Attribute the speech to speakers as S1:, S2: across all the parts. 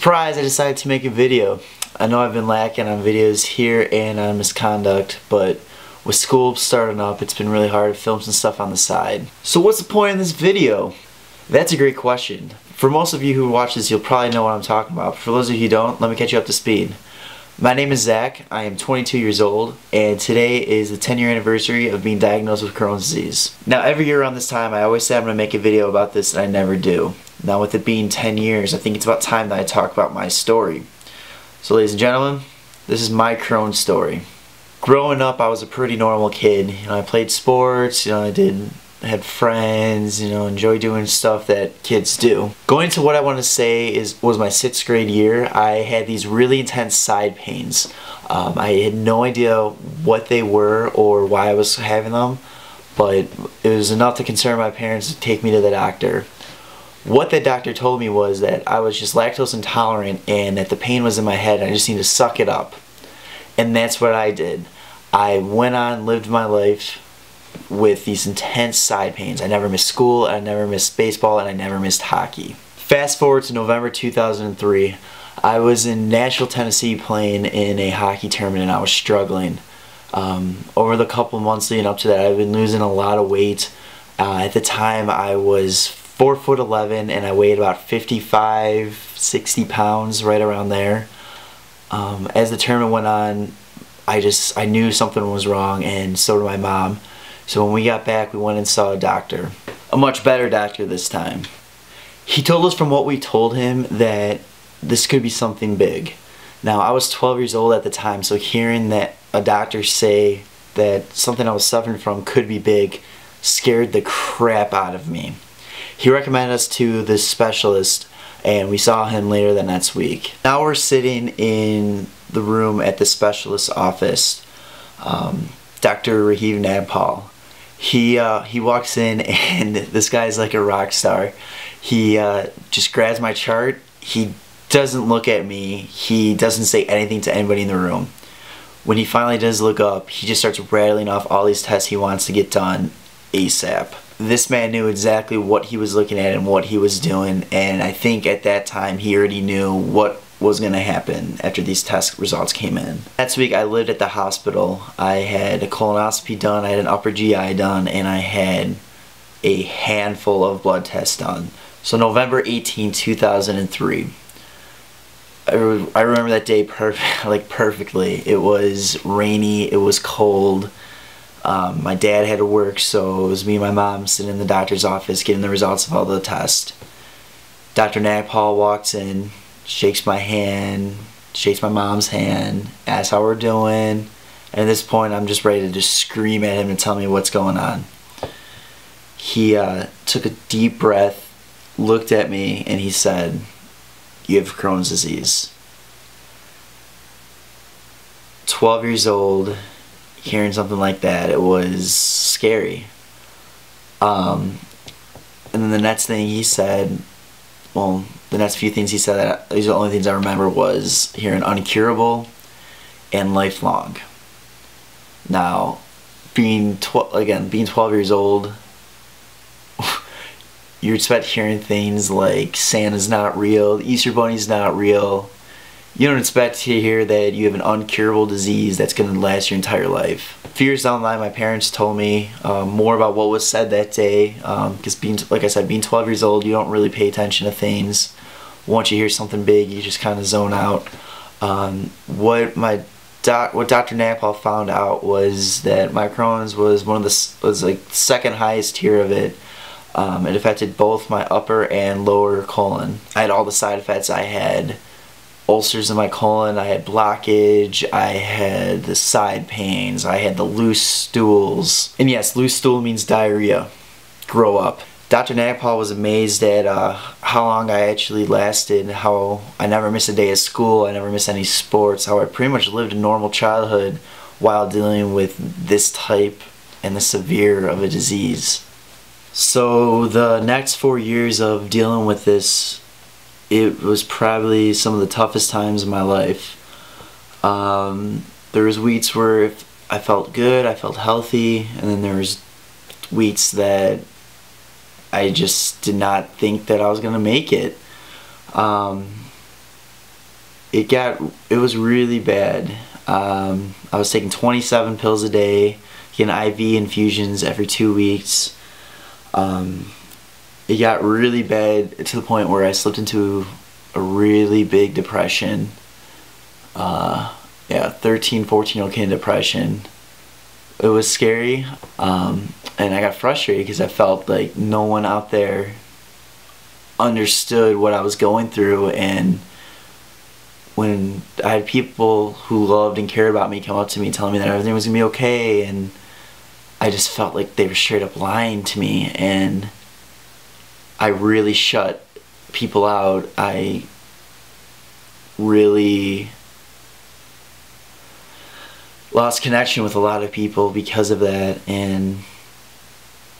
S1: Surprise, I decided to make a video. I know I've been lacking on videos here and on misconduct, but with school starting up, it's been really hard to film some stuff on the side. So what's the point of this video? That's a great question. For most of you who watch this, you'll probably know what I'm talking about. For those of you who don't, let me catch you up to speed. My name is Zach, I am 22 years old, and today is the 10-year anniversary of being diagnosed with Crohn's disease. Now every year around this time, I always say I'm going to make a video about this, and I never do. Now with it being 10 years, I think it's about time that I talk about my story. So ladies and gentlemen, this is my Crohn's story. Growing up, I was a pretty normal kid. I played sports, I had friends, enjoy doing stuff that kids do. Going to what I want to say was my 6th grade year. I had these really intense side pains. I had no idea what they were or why I was having them, but it was enough to concern my parents to take me to the doctor. What the doctor told me was that I was just lactose intolerant and that the pain was in my head and I just need to suck it up. And that's what I did. I went on, lived my life with these intense side pains. I never missed school, I never missed baseball, and I never missed hockey. Fast forward to November 2003, I was in Nashville, Tennessee playing in a hockey tournament and I was struggling. Over the couple months leading up to that, I've been losing a lot of weight. At the time I was 4'11" and I weighed about 55, 60 pounds, right around there. As the tournament went on, I knew something was wrong, and so did my mom. So when we got back, we went and saw a doctor. A much better doctor this time. He told us from what we told him that this could be something big. Now, I was 12 years old at the time, so hearing that a doctor say that something I was suffering from could be big scared the crap out of me. He recommended us to this specialist, and we saw him later that next week. Now we're sitting in the room at the specialist's office. Dr. Raheem Nagpal. He walks in and this guy's like a rock star. He just grabs my chart. He doesn't look at me. He doesn't say anything to anybody in the room. When he finally does look up, he just starts rattling off all these tests he wants to get done ASAP. This man knew exactly what he was looking at and what he was doing, and I think at that time he already knew what was going to happen after these test results came in. Next week I lived at the hospital. I had a colonoscopy done, I had an upper GI done, and I had a handful of blood tests done. So November 18, 2003. I remember that day perfectly. It was rainy, it was cold. My dad had to work, so it was me and my mom sitting in the doctor's office getting the results of all the tests. Dr. Nagpal walks in, shakes my hand, shakes my mom's hand, asks how we're doing, and at this point I'm just ready to just scream at him and tell me what's going on. He took a deep breath, looked at me, and he said, "You have Crohn's disease." 12 years old, hearing something like that, it was scary. And then the next thing he said, well, the next few things he said, these are the only things I remember, was hearing uncurable and lifelong. Now, being 12 years old, you expect hearing things like Santa's not real, Easter Bunny's not real. You don't expect to hear that you have an uncurable disease that's going to last your entire life. A few years down the line, my parents told me more about what was said that day, because like I said, being 12 years old, you don't really pay attention to things. Once you hear something big, you just kind of zone out. What Dr. Nagpal found out was that my Crohn's was like second highest tier of it. It affected both my upper and lower colon. I had all the side effects. I had ulcers in my colon, I had blockage, I had the side pains, I had the loose stools. And yes, loose stool means diarrhea. Grow up. Dr. Nagpal was amazed at how long I actually lasted, how I never missed a day of school, I never missed any sports, how I pretty much lived a normal childhood while dealing with this type and this severe of a disease. So the next 4 years of dealing with this, it was probably some of the toughest times in my life. There was weeks where I felt good, I felt healthy, and then there was weeks that I just did not think that I was going to make it. it was really bad. I was taking 27 pills a day, getting IV infusions every 2 weeks. It got really bad to the point where I slipped into a really big depression. Yeah, 13, 14-year-old kid depression. It was scary, and I got frustrated because I felt like no one out there understood what I was going through. And when I had people who loved and cared about me come up to me telling me that everything was gonna be okay, and I just felt like they were straight up lying to me, and I really shut people out. I really lost connection with a lot of people because of that, and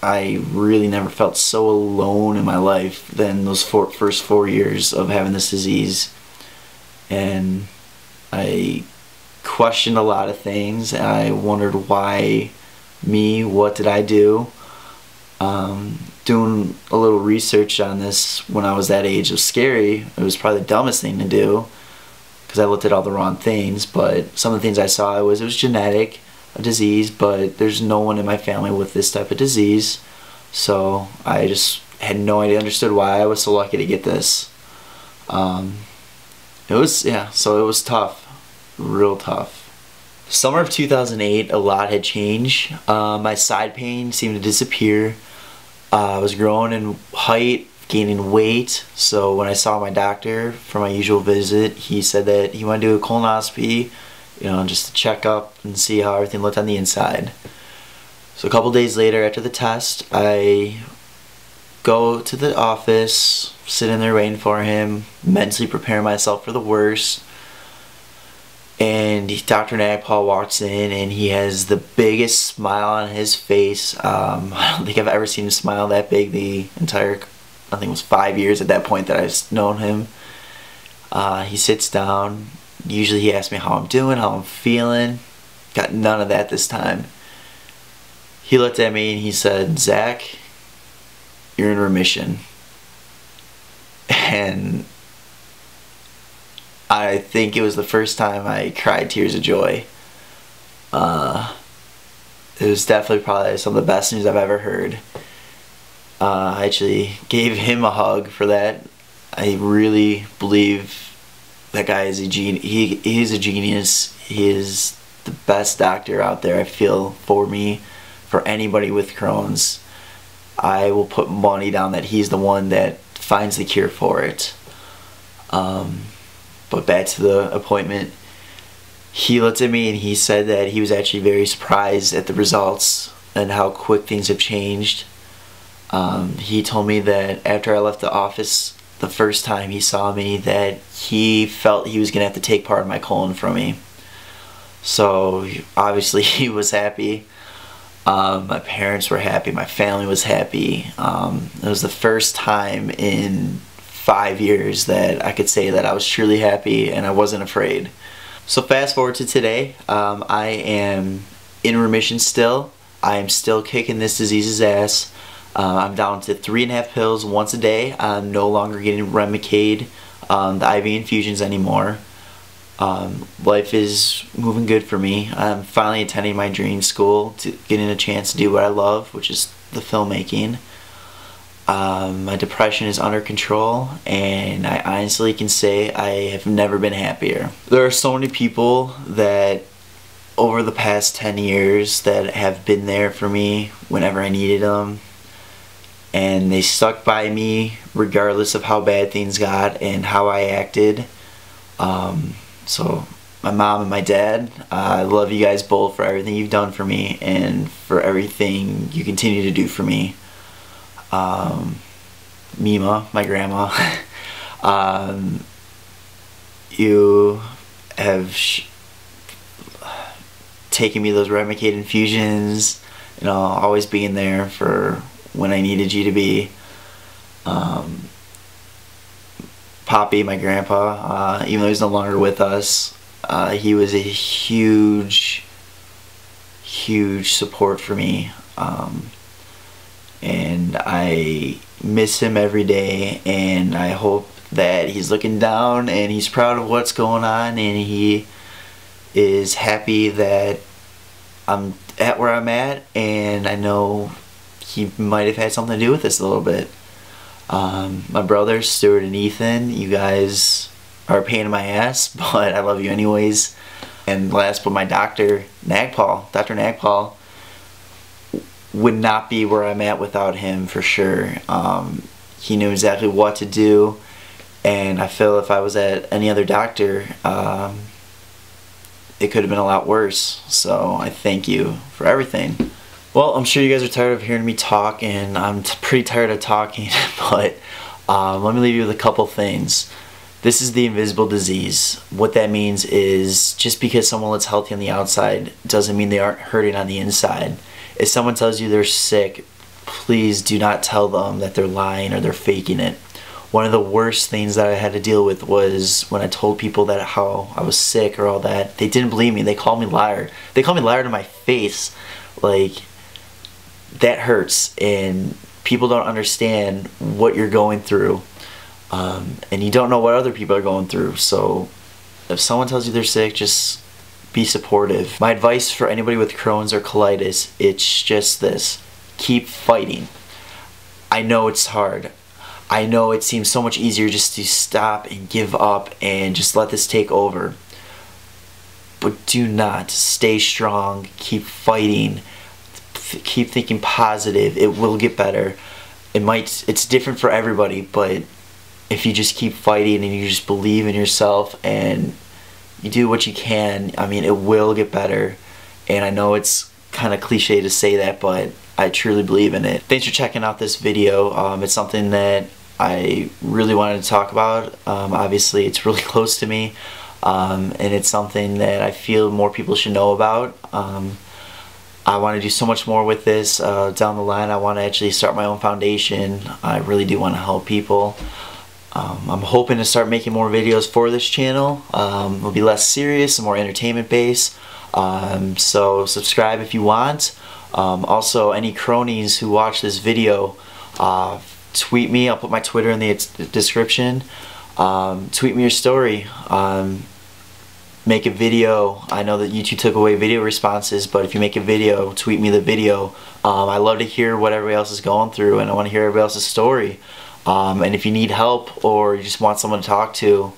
S1: I really never felt so alone in my life than those first 4 years of having this disease. And I questioned a lot of things, and I wondered why me, what did I do? Doing a little research on this when I was that age was scary. It was probably the dumbest thing to do because I looked at all the wrong things, but some of the things I saw it was genetic, a disease, but there's no one in my family with this type of disease. So I just had no idea, understood why I was so lucky to get this. It was tough, real tough. Summer of 2008, a lot had changed. My side pain seemed to disappear. I was growing in height, gaining weight, so when I saw my doctor for my usual visit, he said that he wanted to do a colonoscopy, just to check up and see how everything looked on the inside. So a couple days later, after the test, I go to the office, sit in there waiting for him, mentally prepare myself for the worst. And Dr. Nagpal walks in, and he has the biggest smile on his face. I don't think I've ever seen him smile that big the entire, I think it was 5 years at that point that I've known him. He sits down. Usually he asks me how I'm doing, how I'm feeling. Got none of that this time. He looked at me and he said, "Zach, you're in remission." And I think it was the first time I cried tears of joy. It was definitely probably some of the best news I've ever heard. I actually gave him a hug for that. I really believe that guy is a genius. He's a genius. He is the best doctor out there, I feel, for me, for anybody with Crohn's. I will put money down that he's the one that finds the cure for it. But back to the appointment, he looked at me and he said that he was actually very surprised at the results and how quick things have changed. He told me that after I left the office the first time he saw me, that he felt he was going to have to take part of my colon from me. So obviously he was happy. My parents were happy. My family was happy. It was the first time in 5 years that I could say that I was truly happy and I wasn't afraid. So fast forward to today, I am in remission still. I am still kicking this disease's ass. I'm down to 3.5 pills once a day. I'm no longer getting Remicade, the IV infusions anymore. Life is moving good for me. I'm finally attending my dream school, getting a chance to do what I love, which is the filmmaking. My depression is under control, and I honestly can say I have never been happier. There are so many people that over the past 10 years that have been there for me whenever I needed them, and they stuck by me regardless of how bad things got and how I acted. So my mom and my dad, I love you guys both for everything you've done for me and for everything you continue to do for me. Mima, my grandma, you have taken me those Remicade infusions, always being there for when I needed you to be. Poppy, my grandpa, even though he's no longer with us, he was a huge support for me. And I miss him every day, and I hope that he's looking down and he's proud of what's going on, and he is happy that I'm at where I'm at, and I know he might have had something to do with this a little bit. My brothers, Stuart and Ethan, you guys are a pain in my ass, but I love you anyways. And last but my doctor, Dr. Nagpal, would not be where I'm at without him for sure. He knew exactly what to do, and I feel if I was at any other doctor, it could have been a lot worse. So I thank you for everything. Well, I'm sure you guys are tired of hearing me talk, and I'm pretty tired of talking, but let me leave you with a couple things. This is the invisible disease. What that means is just because someone looks healthy on the outside doesn't mean they aren't hurting on the inside. If someone tells you they're sick, please do not tell them that they're lying or they're faking it. One of the worst things that I had to deal with was when I told people that how I was sick or all that. They didn't believe me. They called me liar. They called me liar to my face. Like, that hurts, and people don't understand what you're going through, and you don't know what other people are going through. So if someone tells you they're sick, just be supportive. My advice for anybody with Crohn's or colitis, it's just this: keep fighting. I know it's hard. I know it seems so much easier just to stop and give up and just let this take over, but do not. Stay strong, keep fighting, keep thinking positive. It will get better. It's different for everybody, but if you just keep fighting and you just believe in yourself and you do what you can, I mean, it will get better. And I know it's kind of cliche to say that, but I truly believe in it. Thanks for checking out this video. It's something that I really wanted to talk about. Obviously it's really close to me, and it's something that I feel more people should know about. I want to do so much more with this down the line. I want to actually start my own foundation. I really do want to help people. I'm hoping to start making more videos for this channel. It'll be less serious and more entertainment based. So subscribe if you want. Also, any cronies who watch this video, tweet me. I'll put my Twitter in the description. Tweet me your story. Make a video. I know that YouTube took away video responses, but if you make a video, tweet me the video. I love to hear what everybody else is going through, and I want to hear everybody else's story. And if you need help or you just want someone to talk to,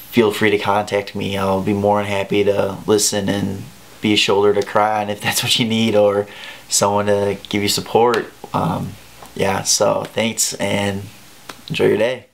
S1: feel free to contact me. I'll be more than happy to listen and be a shoulder to cry on if that's what you need, or someone to give you support. Yeah, so thanks and enjoy your day.